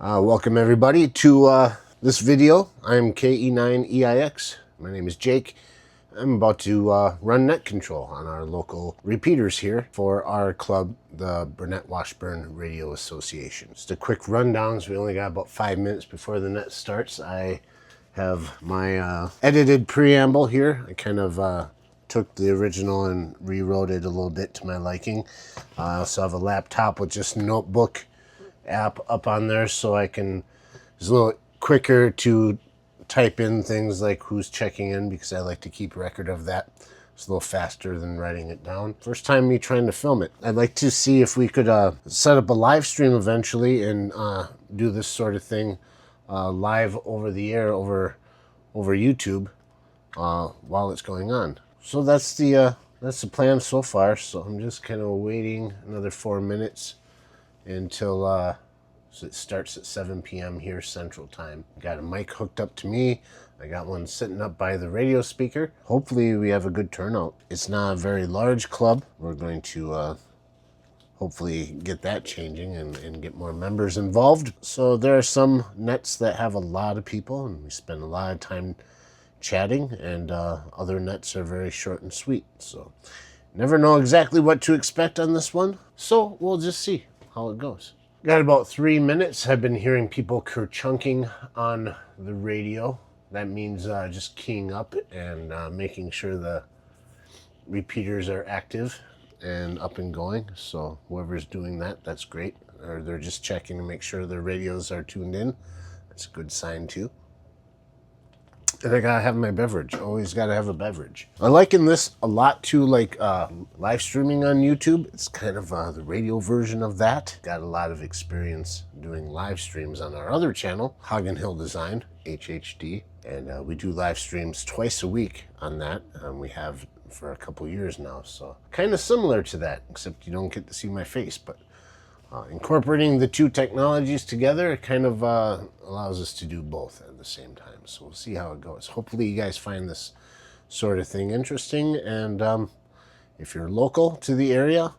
Welcome everybody to this video. I'm KE9EIX. My name is Jake. I'm about to run net control on our local repeaters here for our club, the BWRA Washburn Radio Association. Just a quick rundown, so we only got about 5 minutes before the net starts. I have my edited preamble here. I kind of took the original and rewrote it a little bit to my liking. I also have a laptop with just notebook app up on there, so I can, it's a little quicker to type in things like who's checking in, because I like to keep record of that. It's a little faster than writing it down. First time me trying to film it. I'd like to see if we could set up a live stream eventually and do this sort of thing live over the air over YouTube while it's going on. So that's the plan so far. So I'm just kind of waiting another 4 minutes until so it starts at 7 p.m. here Central Time. Got a mic hooked up to me. I got one sitting up by the radio speaker. Hopefully we have a good turnout. It's not a very large club. We're going to hopefully get that changing and get more members involved. So there are some nets that have a lot of people and we spend a lot of time chatting, and other nets are very short and sweet. So never know exactly what to expect on this one. So we'll just see how it goes. Got about 3 minutes. I've been hearing people kerchunking on the radio. That means just keying up and making sure the repeaters are active and up and going. So whoever's doing that, that's great. Or they're just checking to make sure their radios are tuned in. That's a good sign too. And I gotta have my beverage. Always gotta have a beverage. I liken this a lot to like live streaming on YouTube. It's kind of the radio version of that. Got a lot of experience doing live streams on our other channel, Hagen Hill Design, HHD. And we do live streams twice a week on that. We have for a couple years now. So kind of similar to that, except you don't get to see my face. But incorporating the two technologies together, it kind of allows us to do both at the same time. So we'll see how it goes. Hopefully you guys find this sort of thing interesting. And if you're local to the area,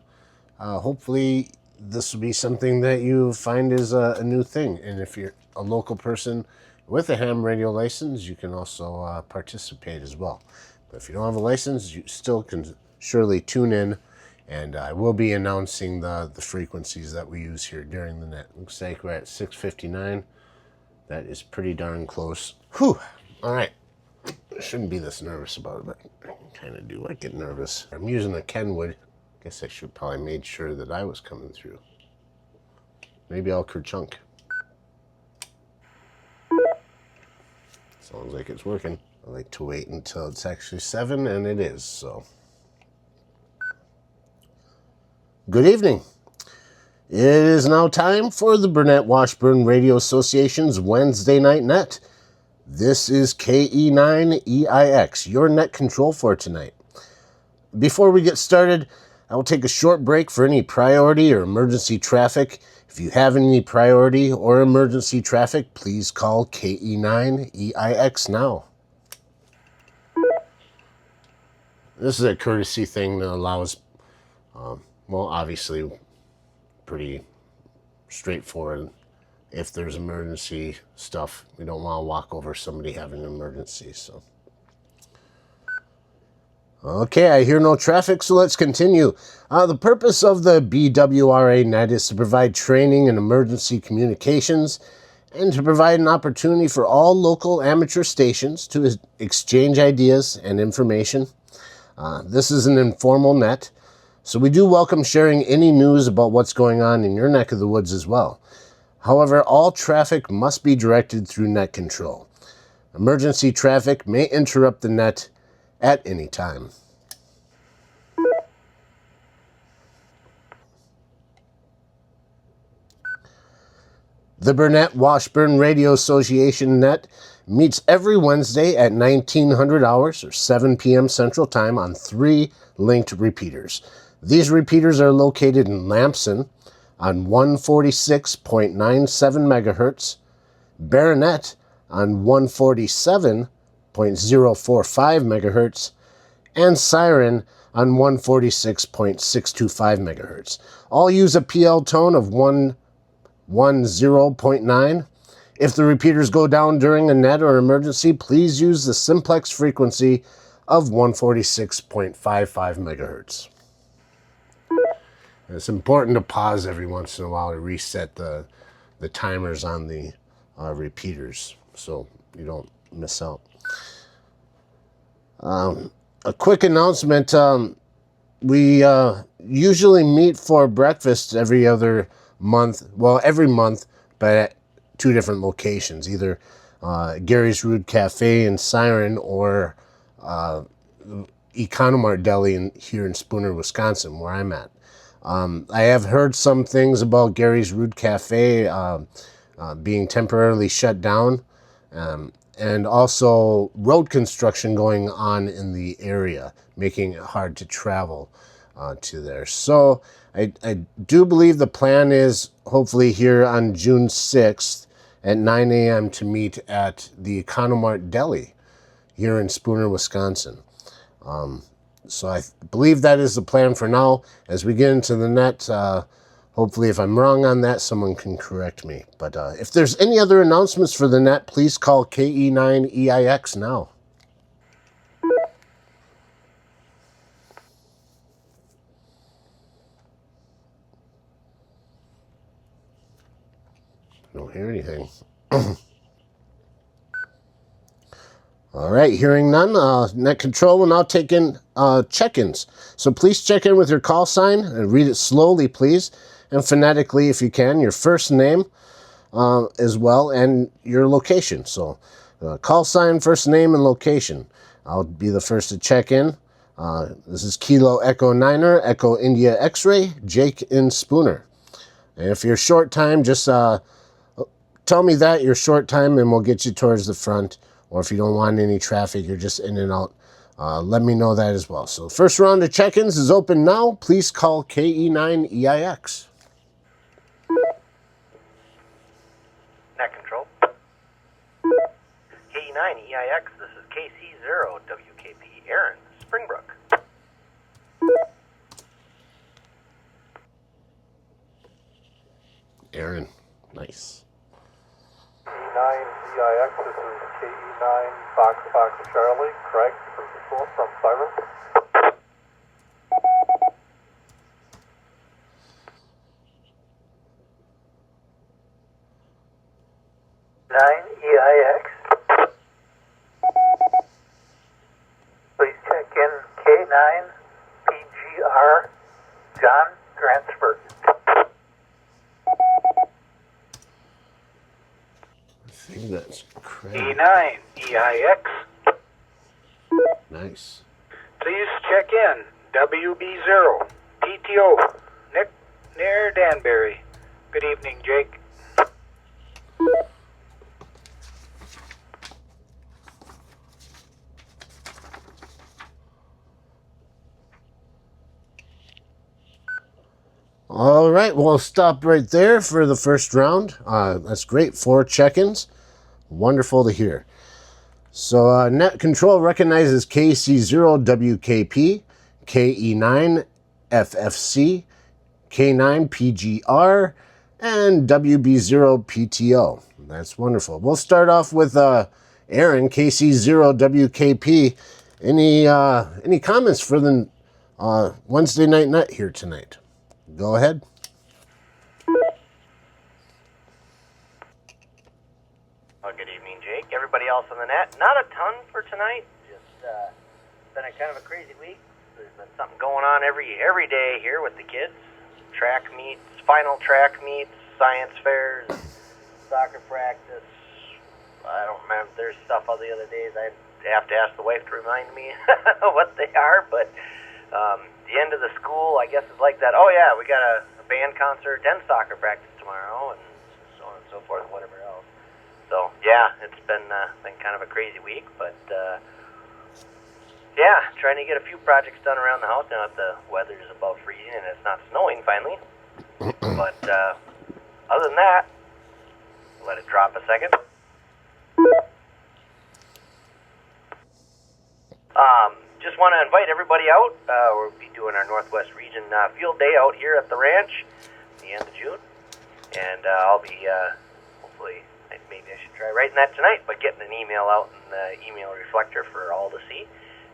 hopefully this will be something that you find is a new thing. And if you're a local person with a ham radio license, you can also participate as well. But if you don't have a license, you still can surely tune in. And I will be announcing the frequencies that we use here during the net. Looks like we're at 659. That is pretty darn close. Whew. All right. I shouldn't be this nervous about it, but I kind of do. I get nervous. I'm using a Kenwood. Guess I should probably made sure that I was coming through. Maybe I'll kerchunk. Sounds like it's working. I like to wait until it's actually 7, and it is, so. Good evening. It is now time for the BWRA Washburn Radio Association's Wednesday Night Net. This is KE9EIX, your net control for tonight. Before we get started, I will take a short break for any priority or emergency traffic. If you have any priority or emergency traffic, please call KE9EIX now. This is a courtesy thing that allows well, obviously, pretty straightforward. If there's emergency stuff, we don't want to walk over somebody having an emergency, so. Okay, I hear no traffic, so let's continue. The purpose of the BWRA Net is to provide training in emergency communications and to provide an opportunity for all local amateur stations to exchange ideas and information. This is an informal net, so we do welcome sharing any news about what's going on in your neck of the woods as well. However, all traffic must be directed through net control. Emergency traffic may interrupt the net at any time. The BWRA Washburn Radio Association Net meets every Wednesday at 1900 hours or 7 p.m. Central Time on 3 linked repeaters. These repeaters are located in Lamson on 146.97 megahertz, Baronet on 147.045 megahertz, and Siren on 146.625 megahertz. All use a PL tone of 1 10.9. If the repeaters go down during a net or emergency, please use the simplex frequency of 146.55 megahertz. It's important to pause every once in a while to reset the timers on the repeaters so you don't miss out. A quick announcement. We usually meet for breakfast every other month. Well, every month, but at two different locations. Either Gary's Rude Cafe in Siren or Economart Deli here in Spooner, Wisconsin, where I'm at. I have heard some things about Gary's Rude Cafe being temporarily shut down, and also road construction going on in the area, making it hard to travel to there. So I do believe the plan is hopefully here on June 6th at 9 a.m. to meet at the Economart Deli here in Spooner, Wisconsin. So I believe that is the plan for now. As we get into the net, hopefully if I'm wrong on that, someone can correct me. But if there's any other announcements for the net, please call KE9EIX now. Don't hear anything. All right, hearing none, Net Control will now take in check-ins. So please check in with your call sign and read it slowly, please, and phonetically if you can, your first name as well, and your location. So call sign, first name, and location. I'll be the first to check in. This is Kilo Echo Niner, Echo India X-Ray, Jake in Spooner. And if you're short time, just tell me that you're short time and we'll get you towards the front. Or if you don't want any traffic, you're just in and out, let me know that as well. So first round of check-ins is open now. Please call KE9EIX. Net Control. KE9EIX, this is KC0WKP, Aaron, Springbrook. Aaron, nice. KE9EIX, this is KE9 Fox Charlie, Craig from Siren. EIX. Please check in K9 PGR John Transfer. I think that's correct. E9 EIX. Nice. Please check in WB0 PTO Nick near Danbury. Good evening, Jake. All right, we'll stop right there for the first round. That's great. 4 check-ins. Wonderful to hear. So Net Control recognizes KC0WKP, KE9 FFC, K9 PGR, and WB0 PTO. That's wonderful. We'll start off with Aaron, KC0WKP. Any comments for the Wednesday night net here tonight? Go ahead. Well, good evening, Jake. Everybody else on the net. Not a ton for tonight. Just been a kind of a crazy week. There's been something going on every day here with the kids. Track meets, final track meets, science fairs, soccer practice. I don't remember. There's stuff all the other days. I have to ask the wife to remind me what they are, but the end of the school, I guess, is like that. Oh, yeah, we got a band concert and soccer practice tomorrow, and so on and so forth, whatever else. So, yeah, it's been kind of a crazy week, but, yeah, trying to get a few projects done around the house now that the weather is above freezing and it's not snowing finally. But other than that, let it drop a second. Just want to invite everybody out. We'll be doing our Northwest Region Field Day out here at the ranch at the end of June. And I'll be, hopefully, maybe I should try writing that tonight, but getting an email out in the email reflector for all to see.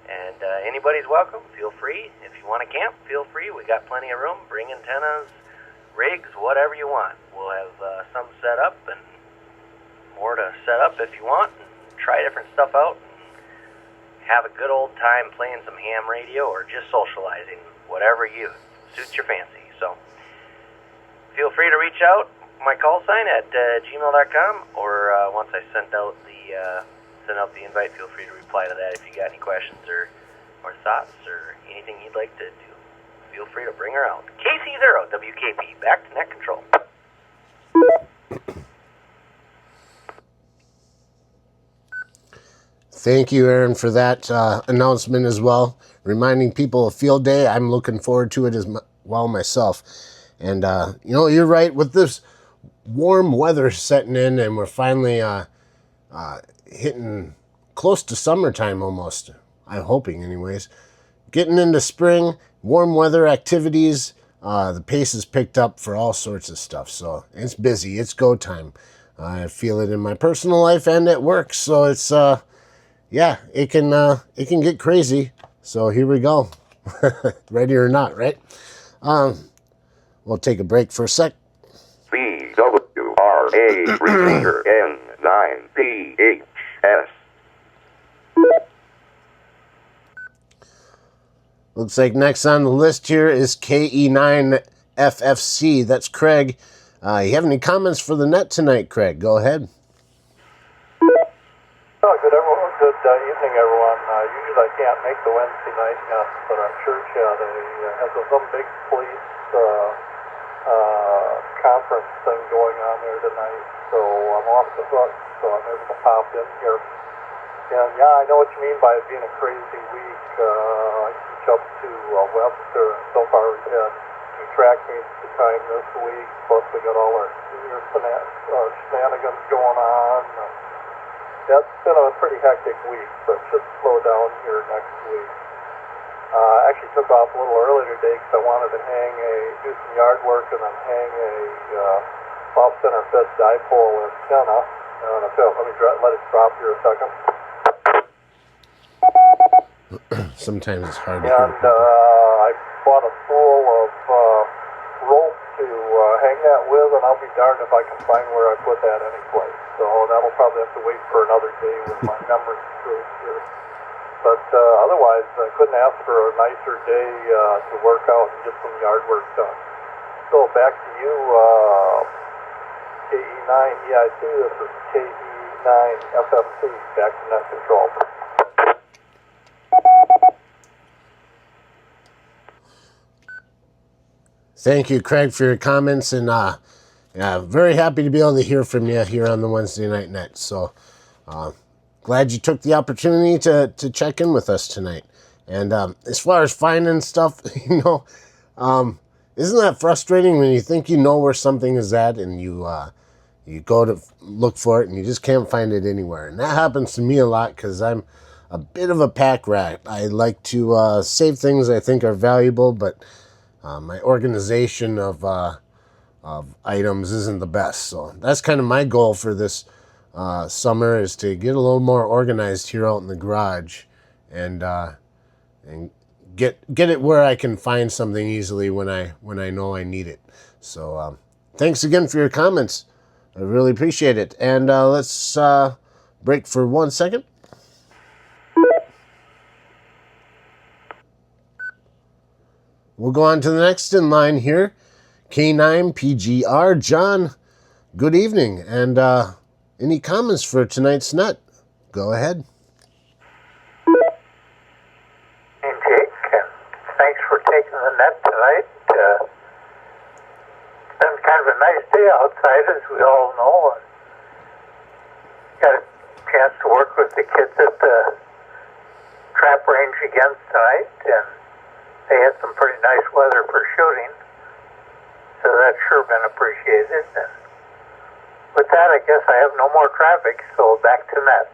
And anybody's welcome. Feel free. If you want to camp, feel free. We got plenty of room. Bring antennas, rigs, whatever you want. We'll have some set up and more to set up if you want. And try different stuff out. And have a good old time playing some ham radio or just socializing. Whatever you suits your fancy. So feel free to reach out. My call sign at gmail.com, or once I send out the invite, feel free to reply to that if you got any questions or thoughts or anything you'd like to do. Feel free to bring her out. KC0 WKP, back to Net Control. Thank you, Aaron, for that announcement as well. Reminding people of Field Day. I'm looking forward to it as well myself. And, you're right. With this warm weather setting in and we're finally hitting close to summertime almost, I'm hoping anyways. Getting into spring, warm weather activities, the pace is picked up for all sorts of stuff. So it's busy. It's go time. I feel it in my personal life and at work. So it's, it can get crazy. So here we go. Ready or not, right? We'll take a break for a sec. BWRA receiver N9PHS. Looks like next on the list here is KE9FFC. That's Craig. You have any comments for the net tonight, Craig? Go ahead. Good evening, everyone. Usually I can't make the Wednesday night net, but our church has some big police conference thing going on there tonight, so I'm off the hook, so I'm able to pop in here. And yeah, I know what you mean by it being a crazy week. I teach up to Webster, and so far we've had 2 track meets at the time this week, plus we got all our senior shenanigans going on. That's been a pretty hectic week, so it should slow down here next week. I actually took off a little earlier today because I wanted to do some yard work and then hang a off-center fed dipole antenna. And let me let it drop here a second. Sometimes it's hard to And I bought a spool of rope to hang that with, and I'll be darned if I can find where I put that anyplace. So that'll probably have to wait for another day with my memory screws here. But otherwise, I couldn't ask for a nicer day to work out and get some yard work done. So back to you, KE9EIC. This is KE9FFC. Back to Net Control. Thank you, Craig, for your comments, and very happy to be able to hear from you here on the Wednesday Night Net. So glad you took the opportunity to check in with us tonight. And as far as finding stuff, isn't that frustrating when you think you know where something is at and you go to look for it and you just can't find it anywhere? And that happens to me a lot because I'm a bit of a pack rat. I like to save things I think are valuable, but my organization of items isn't the best. So that's kind of my goal for this summer, is to get a little more organized here out in the garage and get it where I can find something easily when I know I need it. So thanks again for your comments. I really appreciate it. And let's break for 1 second. We'll go on to the next in line here. K9PGR. John, good evening. And any comments for tonight's net? Go ahead. Hey, Jake, thanks for taking the net tonight. It's been kind of a nice day outside, as we all know. Got a chance to work with the kids at the trap range again tonight, and they had some pretty nice weather for shooting, so that's sure been appreciated. And with that, I guess I have no more traffic, so back to net.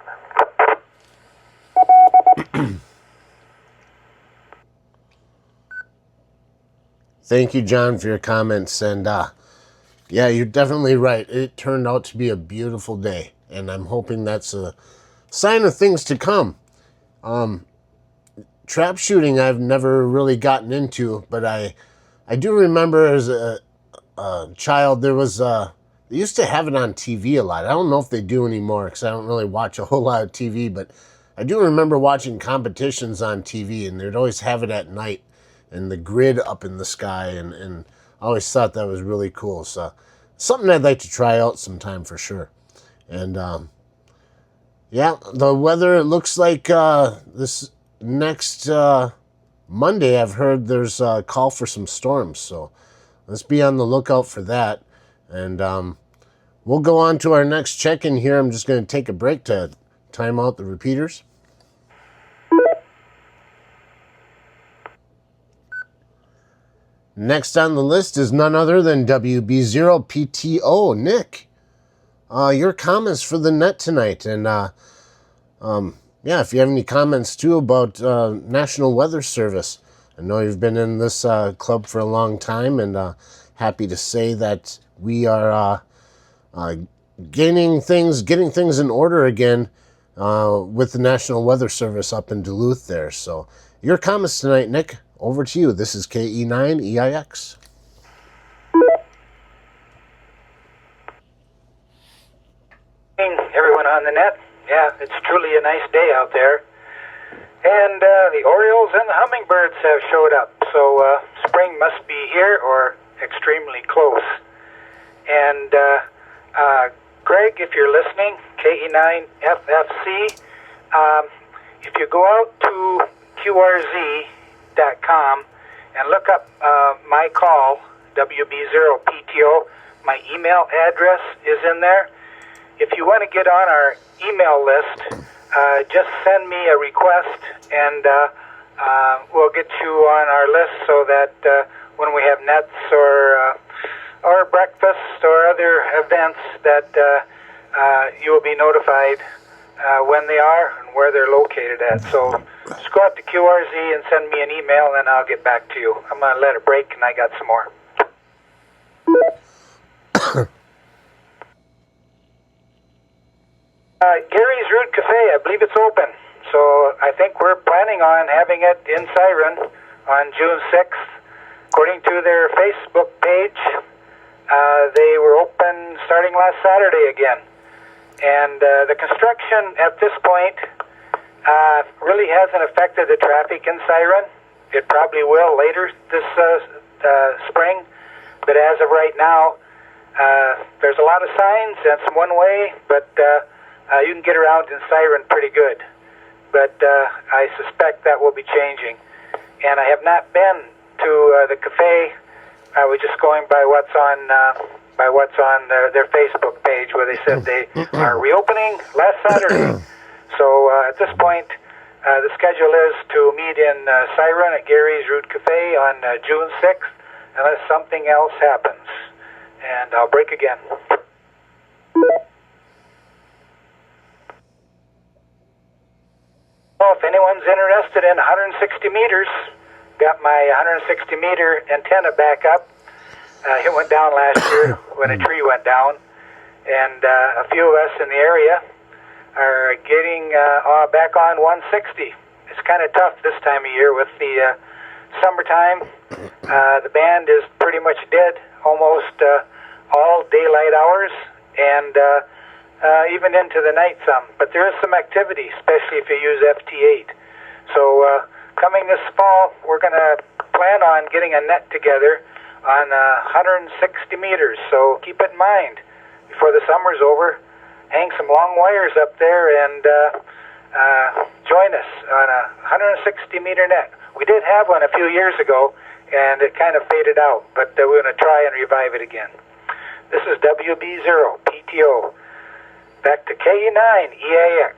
Thank you, John, for your comments. And Yeah, you're definitely right. It turned out to be a beautiful day, and I'm hoping that's a sign of things to come. Trap shooting I've never really gotten into, but I do remember as a child there was they used to have it on TV a lot. I don't know if they do anymore because I don't really watch a whole lot of TV, but I do remember watching competitions on TV, and they'd always have it at night and the grid up in the sky, and I always thought that was really cool. So something I'd like to try out sometime for sure. And yeah, the weather, it looks like this next Monday, I've heard there's a call for some storms, so let's be on the lookout for that. And we'll go on to our next check-in here. I'm just going to take a break to time out the repeaters. Next on the list is none other than WB0 PTO. Nick, your comments for the net tonight. And yeah, if you have any comments too about National Weather Service. I know you've been in this club for a long time, and happy to say that we are getting things in order again with the National Weather Service up in Duluth there. So your comments tonight, Nick, over to you. This is KE9EIX. Everyone on the net. Yeah, it's truly a nice day out there. And the Orioles and the Hummingbirds have showed up. So spring must be here or extremely close. And Greg, if you're listening, KE9FFC, if you go out to QRZ.com and look up my call, WB0PTO, my email address is in there. If you want to get on our email list, just send me a request, and we'll get you on our list so that when we have nets or breakfast or other events, that you will be notified when they are and where they're located at. So just go out to QRZ and send me an email, and I'll get back to you. I'm going to let it break, and I got some more. Gary's Root Cafe, I believe it's open. So I think we're planning on having it in Siren on June 6th. According to their Facebook page, they were open starting last Saturday again. And the construction at this point really hasn't affected the traffic in Siren. It probably will later this spring. But as of right now, there's a lot of signs and some one-way, but you can get around in Siren pretty good. But I suspect that will be changing. And I have not been to the cafe. I was just going by what's on their Facebook page, where they said they are reopening last Saturday. So at this point, the schedule is to meet in Siren at Gary's Root Cafe on June 6th, unless something else happens. And I'll break again. Well, if anyone's interested in 160 meters, got my 160 meter antenna back up. It went down last year when a tree went down, and a few of us in the area are getting back on 160. It's kind of tough this time of year with the summertime. The band is pretty much dead almost all daylight hours, and even into the night some. But there is some activity, especially if you use FT8. So coming this fall, we're going to plan on getting a net together on 160 meters. So keep it in mind before the summer's over. Hang some long wires up there and join us on a 160 meter net. We did have one a few years ago, and it kind of faded out, but we're going to try and revive it again. This is WB0 PTO. Back to KE9EAX.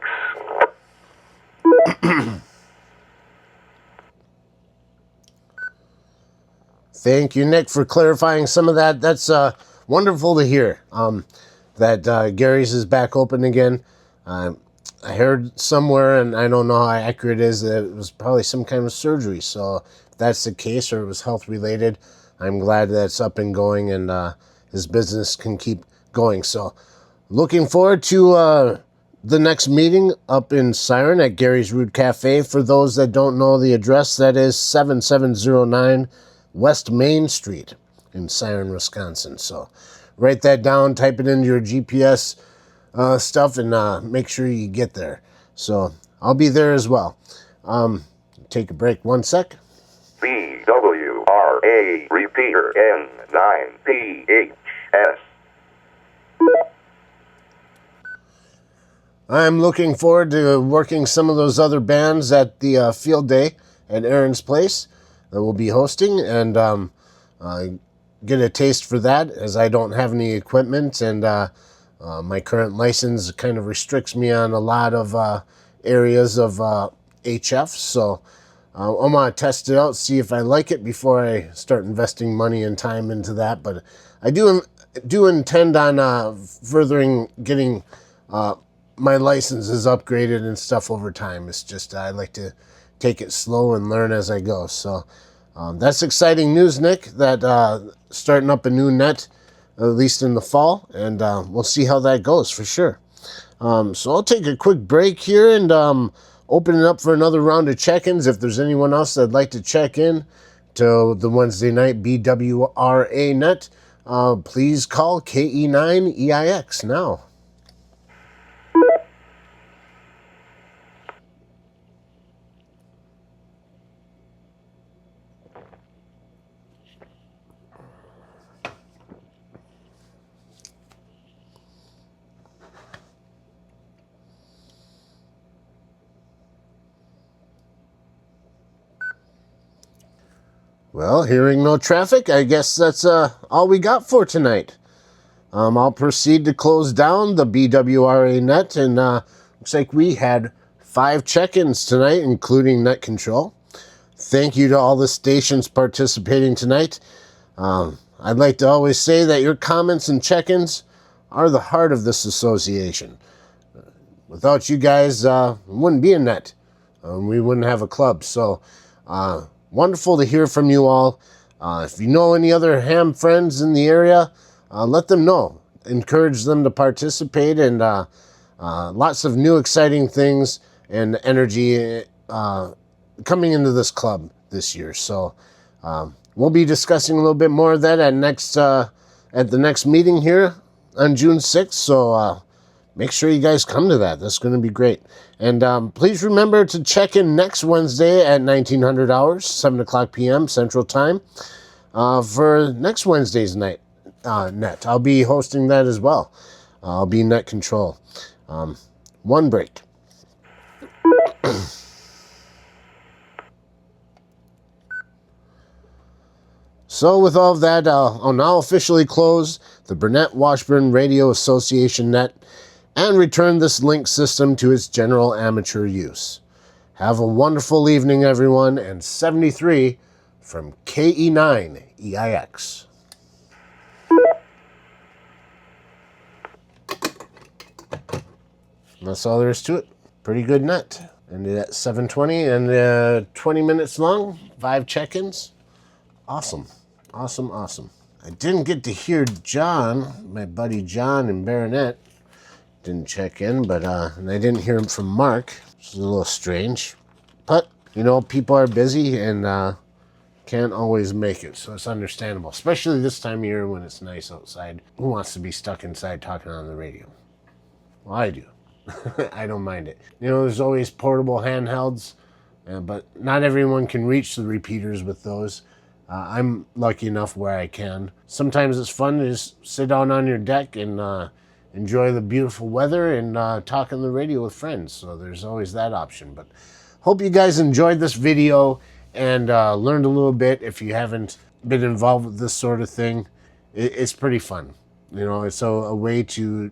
Thank you, Nick, for clarifying some of that. That's wonderful to hear that Gary's is back open again. I heard somewhere, and I don't know how accurate it is, that it was probably some kind of surgery. So if that's the case, or it was health related, I'm glad that it's up and going and his business can keep going. So looking forward to the next meeting up in Siren at Gary's Rude Cafe. For those that don't know the address, that is 7709 West Main Street in Siren, Wisconsin. So write that down, type it into your GPS stuff, and make sure you get there. So I'll be there as well. Take a break 1 sec. BWRA repeater N9PHS. I'm looking forward to working some of those other bands at the field day at Aaron's Place that we'll be hosting, and get a taste for that, as I don't have any equipment, and my current license kind of restricts me on a lot of areas of HF, so I'm going to test it out, see if I like it before I start investing money and time into that. But I do intend on furthering getting my licenses upgraded and stuff over time. It's just I like to take it slow and learn as I go. So that's exciting news, Nick, that starting up a new net, at least in the fall, and we'll see how that goes for sure. So I'll take a quick break here and open it up for another round of check-ins. If there's anyone else that'd like to check in to the Wednesday night BWRA Net, please call KE9EIX now. Well, hearing no traffic, I guess that's all we got for tonight. I'll proceed to close down the BWRA Net, and looks like we had 5 check-ins tonight, including Net Control. Thank you to all the stations participating tonight. I'd like to always say that your comments and check-ins are the heart of this association. Without you guys, it wouldn't be a net. We wouldn't have a club. So, wonderful to hear from you all. If you know any other ham friends in the area, let them know. Encourage them to participate, and lots of new exciting things and energy coming into this club this year. So we'll be discussing a little bit more of that at the next meeting here on June 6th. So make sure you guys come to that. That's going to be great. And please remember to check in next Wednesday at 1900 hours, 7 o'clock p.m. Central Time, for next Wednesday's night net. I'll be hosting that as well. I'll be Net Control. One break. So with all of that, I'll now officially close the Burnett Washburn Radio Association net and return this link system to its general amateur use. Have a wonderful evening, everyone, and 73 from KE9EIX. That's all there is to it. Pretty good net. Ended at 7:20 and 20 minutes long. 5 check-ins. Awesome. Awesome, awesome. I didn't get to hear John, my buddy John in Baronet. Didn't check in, but and I didn't hear him from Mark. Which is a little strange. But, you know, people are busy and can't always make it, so it's understandable. Especially this time of year when it's nice outside. Who wants to be stuck inside talking on the radio? Well, I do. I don't mind it. You know, there's always portable handhelds, but not everyone can reach the repeaters with those. I'm lucky enough where I can. Sometimes it's fun to just sit down on your deck and enjoy the beautiful weather and talk on the radio with friends. So there's always that option. But hope you guys enjoyed this video and learned a little bit. If you haven't been involved with this sort of thing, it's pretty fun. You know, it's a way to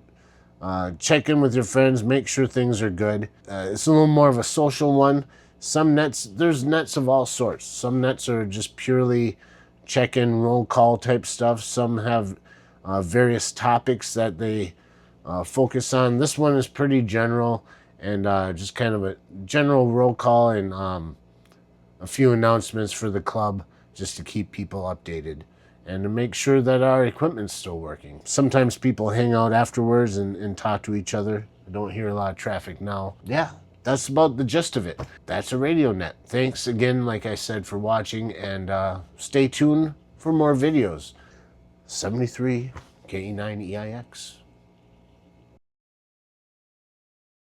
check in with your friends, make sure things are good. It's a little more of a social one. Some nets, there's nets of all sorts. Some nets are just purely check-in, roll call type stuff. Some have various topics that they focus on. This one is pretty general and just kind of a general roll call and a few announcements for the club just to keep people updated and to make sure that our equipment's still working. Sometimes people hang out afterwards and talk to each other. I don't hear a lot of traffic now. Yeah, that's about the gist of it. That's a Radio Net. Thanks again, like I said, for watching, and stay tuned for more videos. 73 KE9EIX.